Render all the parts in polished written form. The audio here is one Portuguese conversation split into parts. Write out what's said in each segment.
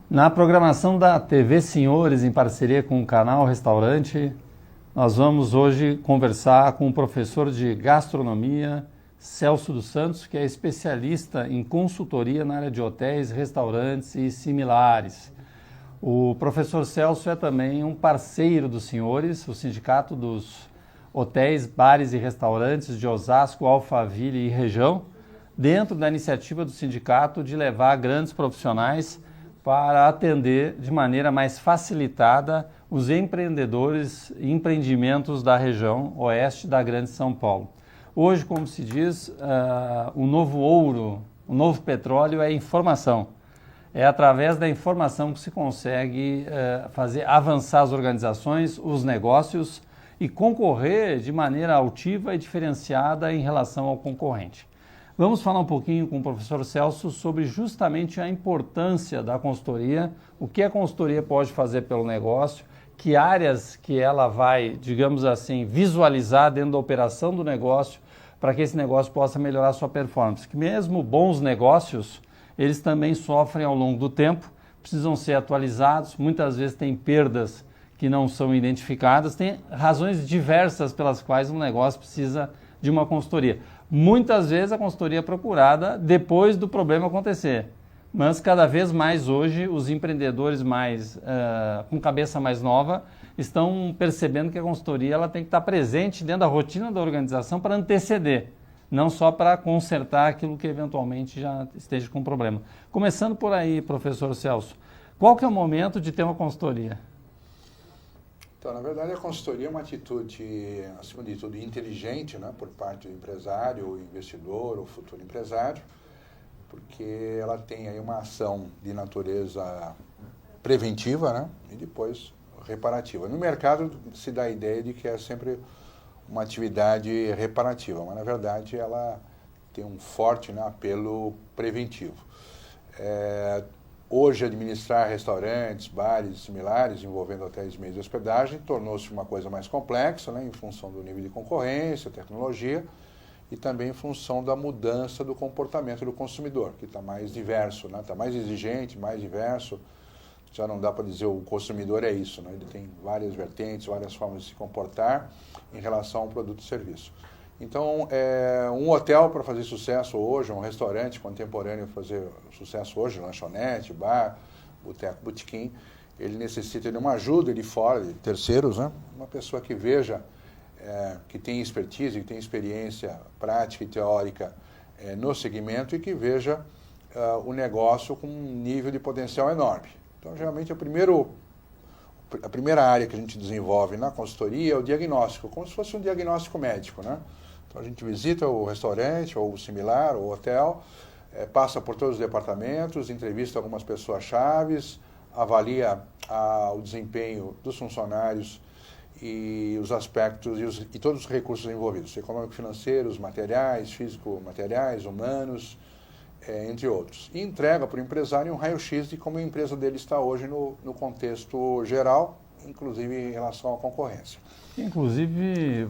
Na programação da TV Senhores, em parceria com o canal Restaurante, nós vamos hoje conversar com o professor de gastronomia, Celso dos Santos, que é especialista em consultoria na área de hotéis, restaurantes e similares. O professor Celso é também um parceiro dos senhores, o Sindicato dos Hotéis, Bares e Restaurantes de Osasco, Alphaville e região, dentro da iniciativa do sindicato de levar grandes profissionais para atender de maneira mais facilitada os empreendedores e empreendimentos da região oeste da Grande São Paulo. Hoje, como se diz, o novo ouro, o novo petróleo é informação. É através da informação que se consegue fazer avançar as organizações, os negócios e concorrer de maneira altiva e diferenciada em relação ao concorrente. Vamos falar um pouquinho com o professor Celso sobre justamente a importância da consultoria, o que a consultoria pode fazer pelo negócio, que áreas que ela vai, digamos assim, visualizar dentro da operação do negócio para que esse negócio possa melhorar a sua performance. Que mesmo bons negócios, eles também sofrem ao longo do tempo, precisam ser atualizados, muitas vezes tem perdas que não são identificadas, tem razões diversas pelas quais um negócio precisa de uma consultoria. Muitas vezes a consultoria é procurada depois do problema acontecer, mas cada vez mais hoje os empreendedores com cabeça mais nova estão percebendo que a consultoria ela tem que estar presente dentro da rotina da organização para anteceder, não só para consertar aquilo que eventualmente já esteja com problema. Começando por aí, professor Celso, qual que é o momento de ter uma consultoria? Então, na verdade, a consultoria é uma atitude, acima de tudo, inteligente, né, por parte do empresário, o investidor, o futuro empresário, porque ela tem aí uma ação de natureza preventiva, né, e depois reparativa. No mercado se dá a ideia de que é sempre uma atividade reparativa, mas na verdade ela tem um forte, né, apelo preventivo. Hoje, administrar restaurantes, bares e similares, envolvendo hotéis e meios de hospedagem, tornou-se uma coisa mais complexa, né, em função do nível de concorrência, tecnologia, e também em função da mudança do comportamento do consumidor, que está mais diverso, né, está mais exigente, mais diverso. Já não dá para dizer o consumidor é isso, né, ele tem várias vertentes, várias formas de se comportar em relação ao produto e serviço. Então, um hotel para fazer sucesso hoje, um restaurante contemporâneo fazer sucesso hoje, lanchonete, bar, boteco, botequim, ele necessita de uma ajuda de fora, de terceiros, né? Uma pessoa que veja, que tem expertise, que tem experiência prática e teórica no segmento e que veja o negócio com um nível de potencial enorme. Então, geralmente, a primeira área que a gente desenvolve na consultoria é o diagnóstico, como se fosse um diagnóstico médico, né? Então a gente visita o restaurante, ou o similar, ou o hotel, passa por todos os departamentos, entrevista algumas pessoas chaves, avalia o desempenho dos funcionários e os aspectos e todos os recursos envolvidos, econômico-financeiros, materiais, físico-materiais, humanos, entre outros. E entrega para o empresário um raio-x de como a empresa dele está hoje no contexto geral, inclusive em relação à concorrência. Inclusive,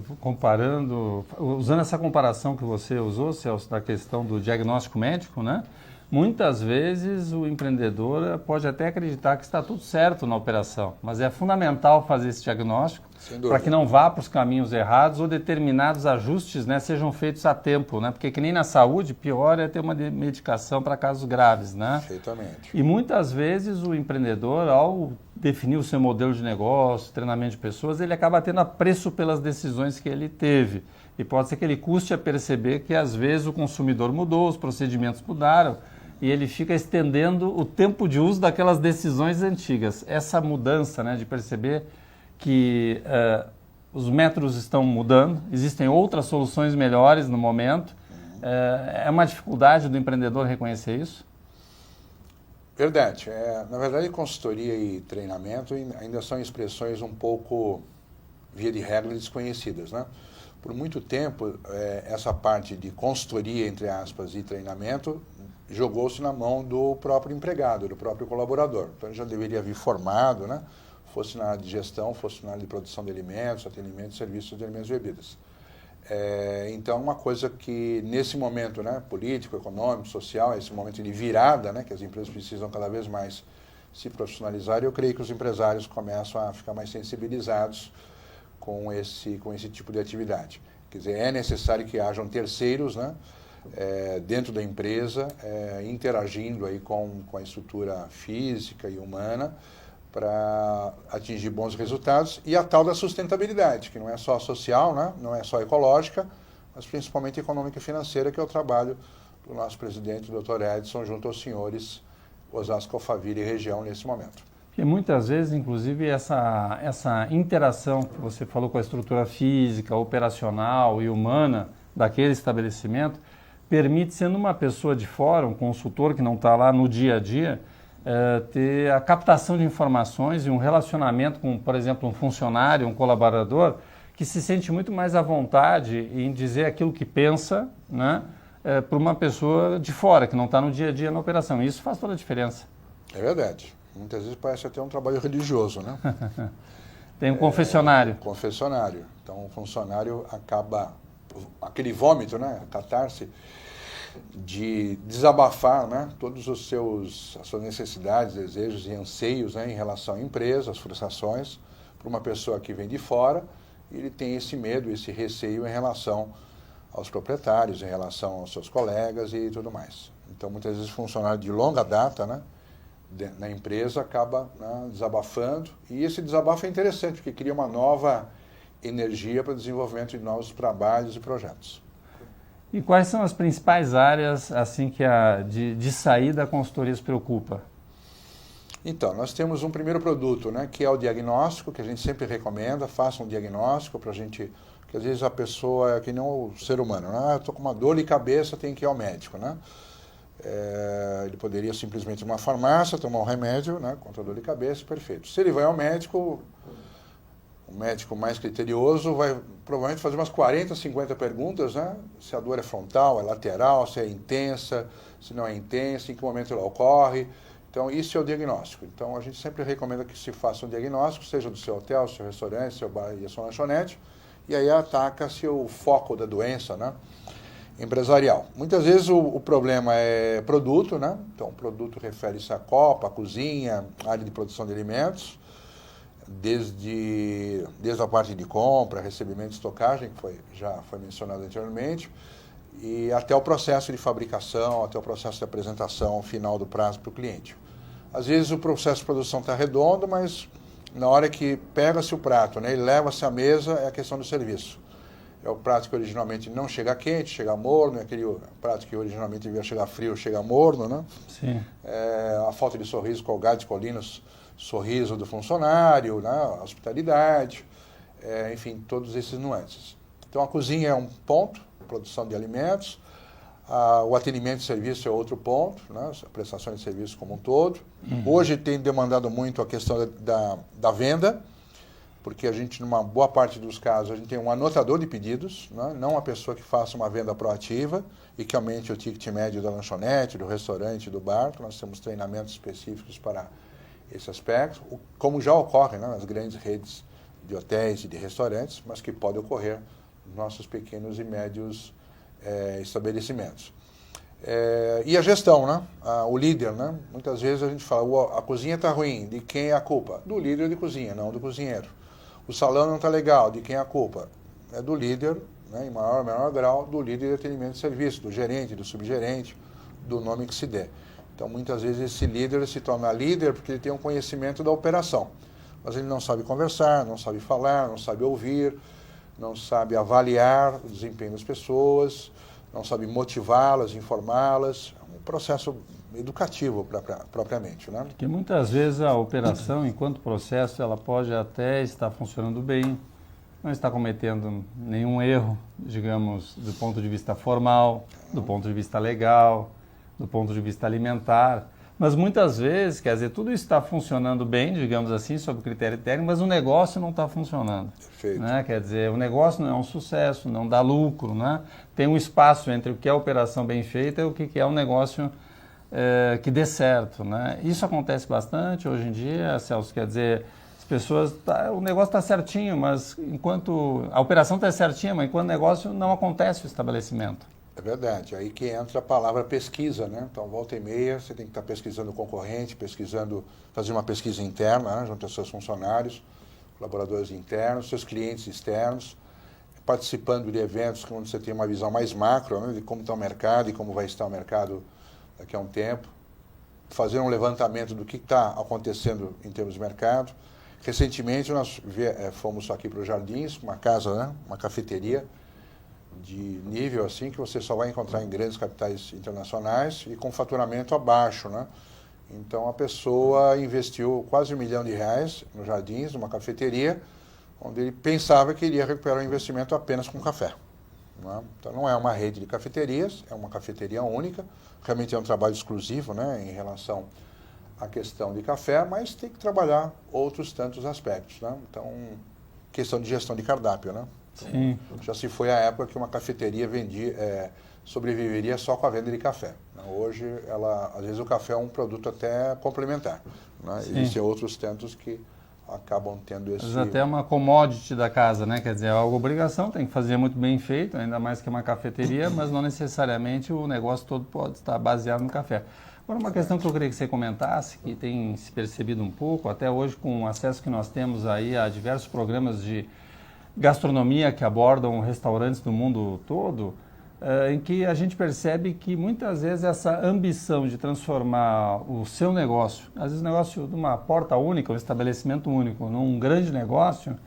usando essa comparação que você usou, Celso, da questão do diagnóstico médico, né? Muitas vezes o empreendedor pode até acreditar que está tudo certo na operação, mas é fundamental fazer esse diagnóstico para que não vá para os caminhos errados ou determinados ajustes, né, sejam feitos a tempo, né? Porque que nem na saúde, pior é ter uma medicação para casos graves, né? Perfeitamente. E muitas vezes o empreendedor, ao definir o seu modelo de negócio, treinamento de pessoas, ele acaba tendo apreço pelas decisões que ele teve. E pode ser que ele custe a perceber que às vezes o consumidor mudou, os procedimentos mudaram, e ele fica estendendo o tempo de uso daquelas decisões antigas. Essa mudança, né, de perceber que os métodos estão mudando, existem outras soluções melhores no momento, é uma dificuldade do empreendedor reconhecer isso? Verdade. Na verdade, consultoria e treinamento ainda são expressões um pouco, via de regra, desconhecidas, né? Por muito tempo, essa parte de consultoria, entre aspas, e treinamento jogou-se na mão do próprio empregado, do próprio colaborador. Então, ele já deveria vir formado, né? Fosse na área de gestão, fosse na área de produção de alimentos, atendimento de serviços de alimentos e bebidas. Então, uma coisa que, nesse momento, né, político, econômico, social, esse momento de virada, né, que as empresas precisam cada vez mais se profissionalizar, e eu creio que os empresários começam a ficar mais sensibilizados com esse tipo de atividade. Quer dizer, é necessário que hajam terceiros, né, dentro da empresa, interagindo aí com a estrutura física e humana para atingir bons resultados, e a tal da sustentabilidade, que não é só social, né, não é só ecológica, mas principalmente econômica e financeira, que é o trabalho do nosso presidente, o Dr. Edson, junto aos senhores Osasco, Alphaville e região nesse momento. E muitas vezes, inclusive, essa interação que você falou com a estrutura física, operacional e humana daquele estabelecimento, permite, sendo uma pessoa de fora, um consultor que não está lá no dia a dia, ter a captação de informações e um relacionamento com, por exemplo, um funcionário, um colaborador, que se sente muito mais à vontade em dizer aquilo que pensa, né, para uma pessoa de fora, que não está no dia a dia na operação. E isso faz toda a diferença. É verdade. Muitas vezes parece até um trabalho religioso, né? Tem um confessionário. Confessionário. Então o funcionário acaba, aquele vômito, né, a catarse, de desabafar, né, todos as suas necessidades, desejos e anseios, né, em relação à empresa, as frustrações, para uma pessoa que vem de fora, e ele tem esse medo, esse receio em relação aos proprietários, em relação aos seus colegas e tudo mais. Então, muitas vezes, o funcionário de longa data, né, na empresa acaba, né, desabafando, e esse desabafo é interessante, porque cria uma nova energia para o desenvolvimento de novos trabalhos e projetos. E quais são as principais áreas assim que de saída a consultoria se preocupa? Então, nós temos um primeiro produto, né, que é o diagnóstico, que a gente sempre recomenda, faça um diagnóstico para a gente, porque às vezes a pessoa é que nem o ser humano, né? Eu estou com uma dor de cabeça, tenho que ir ao médico, né? Ele poderia simplesmente ir numa farmácia, tomar um remédio, né, contra a dor de cabeça, perfeito. Se ele vai ao médico, o médico mais criterioso vai provavelmente fazer umas 40, 50 perguntas, né? Se a dor é frontal, é lateral, se é intensa, se não é intensa, em que momento ela ocorre. Então, isso é o diagnóstico. Então, a gente sempre recomenda que se faça um diagnóstico, seja do seu hotel, seu restaurante, seu bar e a sua lanchonete, e aí ataca-se o foco da doença, né, empresarial. Muitas vezes o problema é produto, né? Então, o produto refere-se à copa, à cozinha, à área de produção de alimentos, desde a parte de compra, recebimento e estocagem, que já foi mencionado anteriormente, e até o processo de fabricação, até o processo de apresentação final do prazo para o cliente. Às vezes o processo de produção está redondo, mas na hora que pega-se o prato, né, e leva-se à mesa, é a questão do serviço. É o prato que originalmente não chega quente, chega morno, é aquele prato que originalmente devia chegar frio, chega morno, né? Sim. A falta de sorriso, colgados, colinos, sorriso do funcionário, né, a hospitalidade, enfim, todos esses nuances. Então a cozinha é um ponto, produção de alimentos, o atendimento de serviço é outro ponto, né, a prestação de serviço como um todo. Hoje tem demandado muito a questão da venda, porque a gente, numa boa parte dos casos, a gente tem um anotador de pedidos, né, não uma pessoa que faça uma venda proativa e que aumente o ticket médio da lanchonete, do restaurante, do bar. Nós temos treinamentos específicos para esse aspecto, como já ocorre, né, nas grandes redes de hotéis e de restaurantes, mas que pode ocorrer nos nossos pequenos e médios estabelecimentos. E a gestão, né? O líder, né? Muitas vezes a gente fala, a cozinha está ruim, de quem é a culpa? Do líder de cozinha, não do cozinheiro. O salão não está legal, de quem é a culpa? É do líder, né, em maior ou menor grau, do líder de atendimento de serviço, do gerente, do subgerente, do nome que se dê. Então, muitas vezes, esse líder se torna líder porque ele tem um conhecimento da operação, mas ele não sabe conversar, não sabe falar, não sabe ouvir, não sabe avaliar o desempenho das pessoas, não sabe motivá-las, informá-las. É um processo educativo propriamente, né? Porque muitas vezes a operação, enquanto processo, ela pode até estar funcionando bem, não está cometendo nenhum erro, digamos, do ponto de vista formal, do ponto de vista legal, do ponto de vista alimentar, mas muitas vezes, quer dizer, tudo isso está funcionando bem, digamos assim, sob critério técnico, mas o negócio não está funcionando. Perfeito. Né? Quer dizer, o negócio não é um sucesso, não dá lucro, né? Tem um espaço entre o que é a operação bem feita e o que é um negócio que dê certo, né? Isso acontece bastante hoje em dia, Celso, quer dizer, as pessoas, o negócio está certinho, mas enquanto a operação está certinha, mas enquanto o negócio não acontece o estabelecimento. É verdade. Aí que entra a palavra pesquisa, né? Então, volta e meia, você tem que estar pesquisando o concorrente, fazer uma pesquisa interna, né, junto aos seus funcionários, colaboradores internos, seus clientes externos, participando de eventos onde você tem uma visão mais macro, né, de como está o mercado e como vai estar o mercado daqui a um tempo, fazer um levantamento do que está acontecendo em termos de mercado. Recentemente nós fomos aqui para os Jardins, uma casa, né, uma cafeteria de nível assim que você só vai encontrar em grandes capitais internacionais e com faturamento abaixo, né? Então a pessoa investiu quase R$1 milhão nos Jardins, numa cafeteria, onde ele pensava que iria recuperar o investimento apenas com café. Né? Então não é uma rede de cafeterias, é uma cafeteria única, realmente é um trabalho exclusivo, né, em relação à questão de café, mas tem que trabalhar outros tantos aspectos. Né? Então, questão de gestão de cardápio, né? Sim. Já se foi a época que uma cafeteria sobreviveria só com a venda de café. Né? Hoje, às vezes o café é um produto até complementar. Né? Existem outros tantos que acabam tendo esse... Mas até uma commodity da casa, né? Quer dizer, é algo obrigação, tem que fazer muito bem feito, ainda mais que uma cafeteria, mas não necessariamente o negócio todo pode estar baseado no café. Agora, uma questão que eu queria que você comentasse, que tem se percebido um pouco, até hoje com o acesso que nós temos aí a diversos programas de gastronomia que abordam restaurantes do mundo todo, em que a gente percebe que muitas vezes essa ambição de transformar o seu negócio, às vezes o negócio de uma porta única, um estabelecimento único, num grande negócio,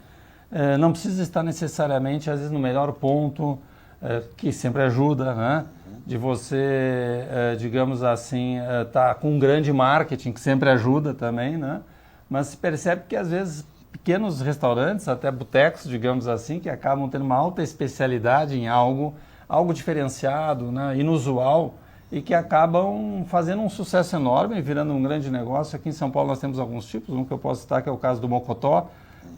não precisa estar necessariamente, às vezes, no melhor ponto, que sempre ajuda, né? De você, digamos assim, estar com um grande marketing, que sempre ajuda também, né? Mas se percebe que, às vezes, pequenos restaurantes, até botecos, digamos assim, que acabam tendo uma alta especialidade em algo diferenciado, né, inusual, e que acabam fazendo um sucesso enorme, virando um grande negócio. Aqui em São Paulo nós temos alguns tipos, um que eu posso citar que é o caso do Mocotó,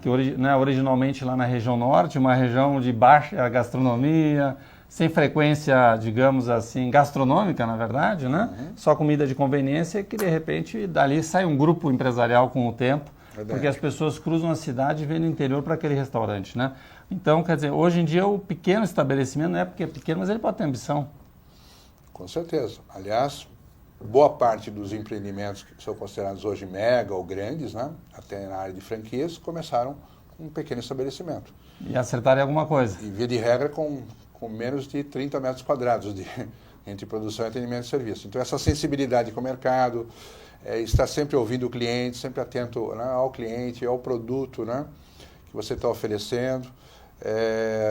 que originalmente lá na região norte, uma região de baixa gastronomia, sem frequência, digamos assim, gastronômica, na verdade, né? Só comida de conveniência, e que de repente dali sai um grupo empresarial com o tempo, porque as pessoas cruzam a cidade e vêm no interior para aquele restaurante, né? Então, quer dizer, hoje em dia o pequeno estabelecimento não é porque é pequeno, mas ele pode ter ambição. Com certeza. Aliás, boa parte dos empreendimentos que são considerados hoje mega ou grandes, né, até na área de franquias, começaram com um pequeno estabelecimento. E acertarem alguma coisa. E via de regra com menos de 30 metros quadrados entre produção, atendimento e serviço. Então essa sensibilidade com o mercado, estar sempre ouvindo o cliente, sempre atento, né, ao cliente, ao produto, né, que você está oferecendo.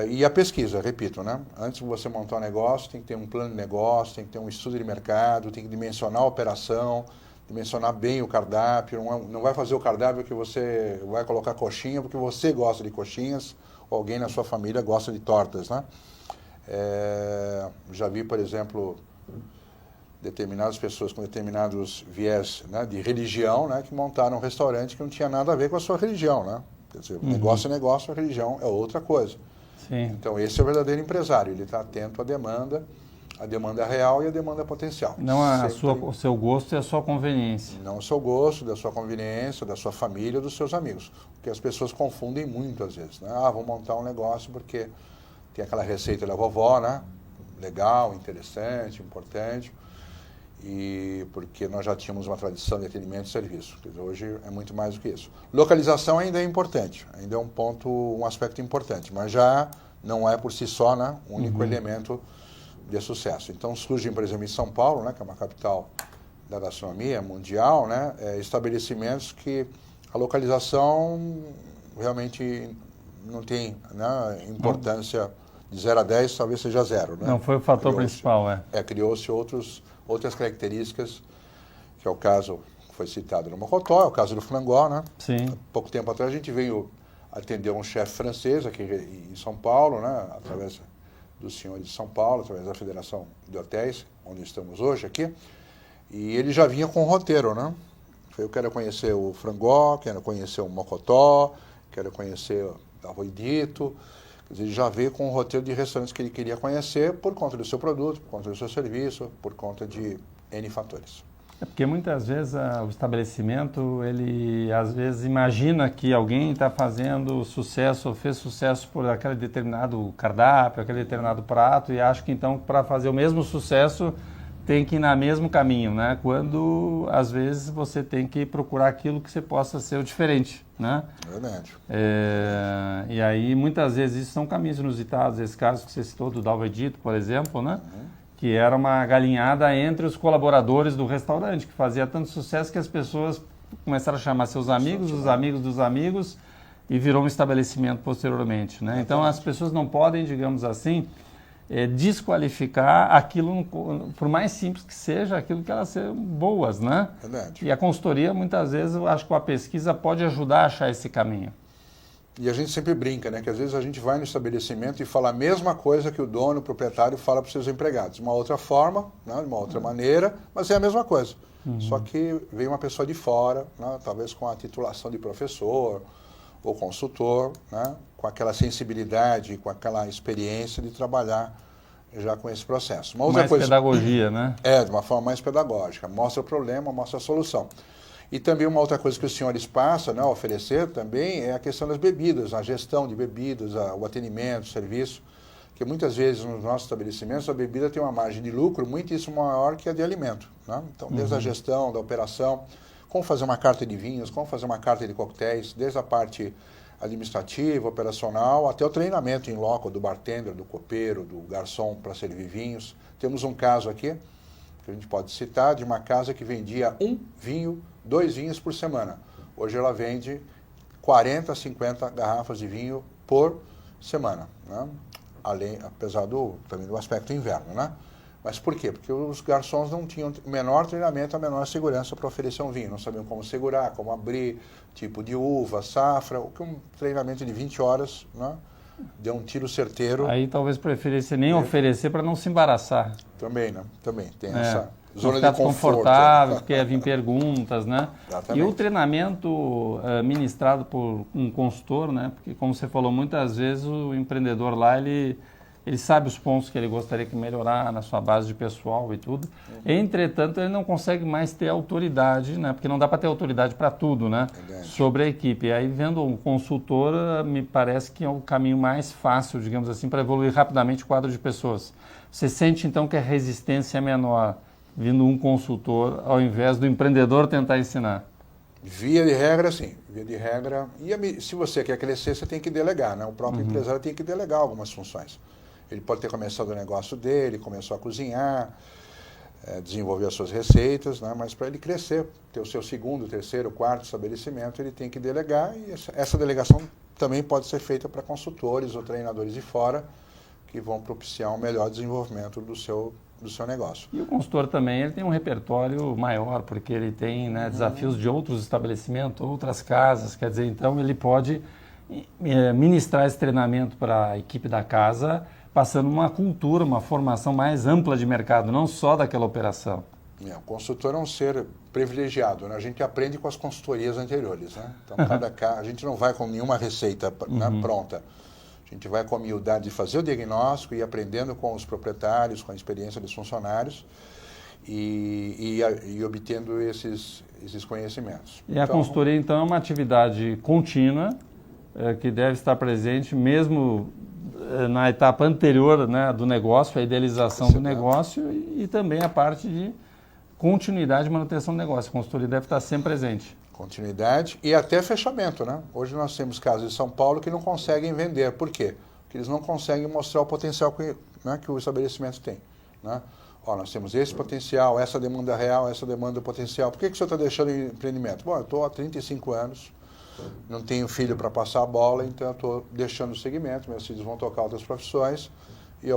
E a pesquisa, repito, né? Antes de você montar um negócio, tem que ter um plano de negócio, tem que ter um estudo de mercado, tem que dimensionar a operação, dimensionar bem o cardápio. Não vai fazer o cardápio que você vai colocar coxinha porque você gosta de coxinhas ou alguém na sua família gosta de tortas, né? Já vi, por exemplo, determinadas pessoas com determinados viés, né, de religião, né, que montaram um restaurante que não tinha nada a ver com a sua religião, né? Quer dizer, negócio é negócio, a religião é outra coisa. Sim. Então, esse é o verdadeiro empresário. Ele está atento à demanda real e à demanda potencial. Não o seu gosto e a sua conveniência. Não o seu gosto, da sua conveniência, da sua família, dos seus amigos. Porque as pessoas confundem muito às vezes, né? Vou montar um negócio porque tem aquela receita da vovó, né? Legal, interessante, importante. E porque nós já tínhamos uma tradição de atendimento e serviço. Quer dizer, hoje é muito mais do que isso. Localização ainda é importante, ainda é um aspecto importante, mas já não é por si só, né, o único elemento de sucesso. Então surgem, por exemplo, em São Paulo, né, que é uma capital da gastronomia mundial, né, estabelecimentos que a localização realmente não tem, né, importância de 0 a 10, talvez seja 0. Né? Não foi o fator principal, criou-se outras características, que é o caso que foi citado no Mocotó, é o caso do Frangó, né? Sim. Há pouco tempo atrás a gente veio atender um chefe francês aqui em São Paulo, né? Através dos senhores de São Paulo, através da Federação de Hotéis, onde estamos hoje aqui, e ele já vinha com um roteiro, né? Eu quero conhecer o Frangó, quero conhecer o Mocotó, quero conhecer o Arroidito. Quer dizer, ele já veio com um roteiro de restaurantes que ele queria conhecer por conta do seu produto, por conta do seu serviço, por conta de N fatores. É porque muitas vezes o estabelecimento, ele às vezes imagina que alguém está fazendo sucesso, ou fez sucesso por aquele determinado cardápio, aquele determinado prato, e acha que então para fazer o mesmo sucesso tem que ir no mesmo caminho, né? Quando às vezes você tem que procurar aquilo que você possa ser o diferente, né? Verdade. E aí muitas vezes isso são caminhos inusitados, esse caso que você citou do Dalvedito, por exemplo, né? Que era uma galinhada entre os colaboradores do restaurante, que fazia tanto sucesso que as pessoas começaram a chamar seus amigos, os amigos dos amigos, e virou um estabelecimento posteriormente, né? Então as pessoas não podem, digamos assim, desqualificar aquilo, por mais simples que seja, aquilo que elas sejam boas, né? Verdade. E a consultoria, muitas vezes, eu acho que a pesquisa pode ajudar a achar esse caminho. E a gente sempre brinca, né? Que às vezes a gente vai no estabelecimento e fala a mesma coisa que o dono, o proprietário fala para os seus empregados. De uma outra forma, né? De uma outra maneira, mas é a mesma coisa. Só que vem uma pessoa de fora, né? Talvez com a titulação de professor ou consultor, né? Com aquela sensibilidade, com aquela experiência de trabalhar já com esse processo. Uma outra coisa, pedagogia, né? de uma forma mais pedagógica. Mostra o problema, mostra a solução. E também uma outra coisa que os senhores passam, né, a oferecer também é a questão das bebidas, a gestão de bebidas, o atendimento, o serviço, que muitas vezes nos nossos estabelecimentos a bebida tem uma margem de lucro muitíssimo maior que a de alimento, né? Então, desde a gestão, da operação, como fazer uma carta de vinhos, como fazer uma carta de coquetéis, desde a parte administrativa, operacional, até o treinamento em loco do bartender, do copeiro, do garçom para servir vinhos. Temos um caso aqui, que a gente pode citar, de uma casa que vendia 2 vinhos por semana. Hoje ela vende 40, 50 garrafas de vinho por semana, né? Apesar também do aspecto inverno, né? Mas por quê? Porque os garçons não tinham o menor treinamento, a menor segurança para oferecer um vinho. Não sabiam como segurar, como abrir, tipo de uva, safra, o que um treinamento de 20 horas, né? Deu um tiro certeiro. Aí talvez preferisse nem oferecer para não se embaraçar. Também, né? Também tem essa zona ficar de conforto. Desconfortável, porque ia vir perguntas, né? Exatamente. E o treinamento ministrado por um consultor, né? Porque como você falou, muitas vezes o empreendedor lá, ele sabe os pontos que ele gostaria que melhorar na sua base de pessoal e tudo. Entretanto, ele não consegue mais ter autoridade, né? Porque não dá para ter autoridade para tudo, né? Verdade. Sobre a equipe. E aí, vendo um consultor, me parece que é o caminho mais fácil, digamos assim, para evoluir rapidamente o quadro de pessoas. Você sente, então, que a resistência é menor vindo um consultor, ao invés do empreendedor tentar ensinar? Via de regra, sim. Via de regra. E se você quer crescer, você tem que delegar, né? O próprio empresário tem que delegar algumas funções. Ele pode ter começado o negócio dele, começou a cozinhar, desenvolver as suas receitas, né? Mas para ele crescer, ter o seu segundo, terceiro, quarto estabelecimento, ele tem que delegar, e essa delegação também pode ser feita para consultores ou treinadores de fora, que vão propiciar um melhor desenvolvimento do seu negócio. E o consultor também, ele tem um repertório maior, porque ele tem, né, desafios de outros estabelecimentos, outras casas, quer dizer, então ele pode ministrar esse treinamento para a equipe da casa, passando uma cultura, uma formação mais ampla de mercado, não só daquela operação. O consultor é um ser privilegiado, né? A gente aprende com as consultorias anteriores, né? Então, a gente não vai com nenhuma receita, né, pronta. A gente vai com a humildade de fazer o diagnóstico e aprendendo com os proprietários, com a experiência dos funcionários e obtendo esses conhecimentos. E a consultoria, então, é uma atividade contínua que deve estar presente mesmo na etapa anterior, né, do negócio, a idealização do negócio e também a parte de continuidade e manutenção do negócio. A consultoria deve estar sempre presente. Continuidade e até fechamento, né? Hoje nós temos casos em São Paulo que não conseguem vender. Por quê? Porque eles não conseguem mostrar o potencial que o estabelecimento tem, né? Ó, nós temos esse potencial, essa demanda real, essa demanda potencial. Por que o senhor está deixando o empreendimento? Bom, eu estou há 35 anos, não tenho filho para passar a bola, então eu estou deixando o segmento, meus filhos vão tocar outras profissões,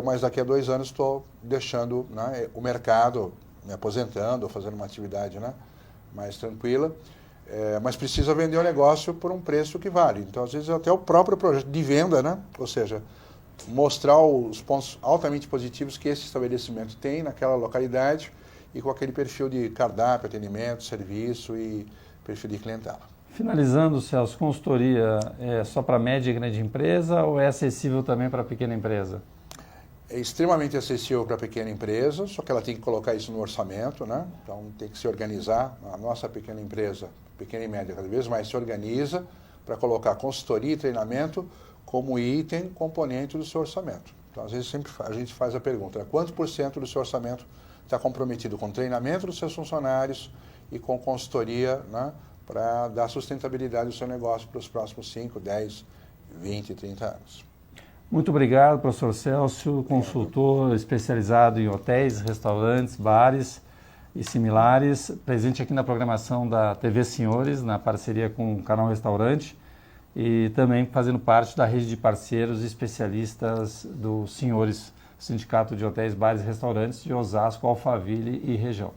mas daqui a 2 anos estou deixando, né, o mercado, me aposentando, ou fazendo uma atividade, né, mais tranquila. Mas precisa vender o negócio por um preço que vale. Então, às vezes, até o próprio projeto de venda, né? Ou seja, mostrar os pontos altamente positivos que esse estabelecimento tem naquela localidade e com aquele perfil de cardápio, atendimento, serviço e perfil de clientela. Finalizando, Celso, consultoria é só para média e grande empresa ou é acessível também para pequena empresa? é extremamente acessível para a pequena empresa, só que ela tem que colocar isso no orçamento, né? Então tem que se organizar. A nossa pequena empresa, pequena e média, cada vez mais se organiza para colocar consultoria e treinamento como item, componente do seu orçamento. Então, às vezes, sempre a gente faz a pergunta, né? Quanto por cento do seu orçamento está comprometido com treinamento dos seus funcionários e com consultoria, né, para dar sustentabilidade ao seu negócio para os próximos 5, 10, 20, 30 anos. Muito obrigado, professor Celso, consultor especializado em hotéis, restaurantes, bares e similares, presente aqui na programação da TV Senhores, na parceria com o Canal Restaurante, e também fazendo parte da rede de parceiros e especialistas do Senhores, Sindicato de Hotéis, Bares e Restaurantes de Osasco, Alphaville e região.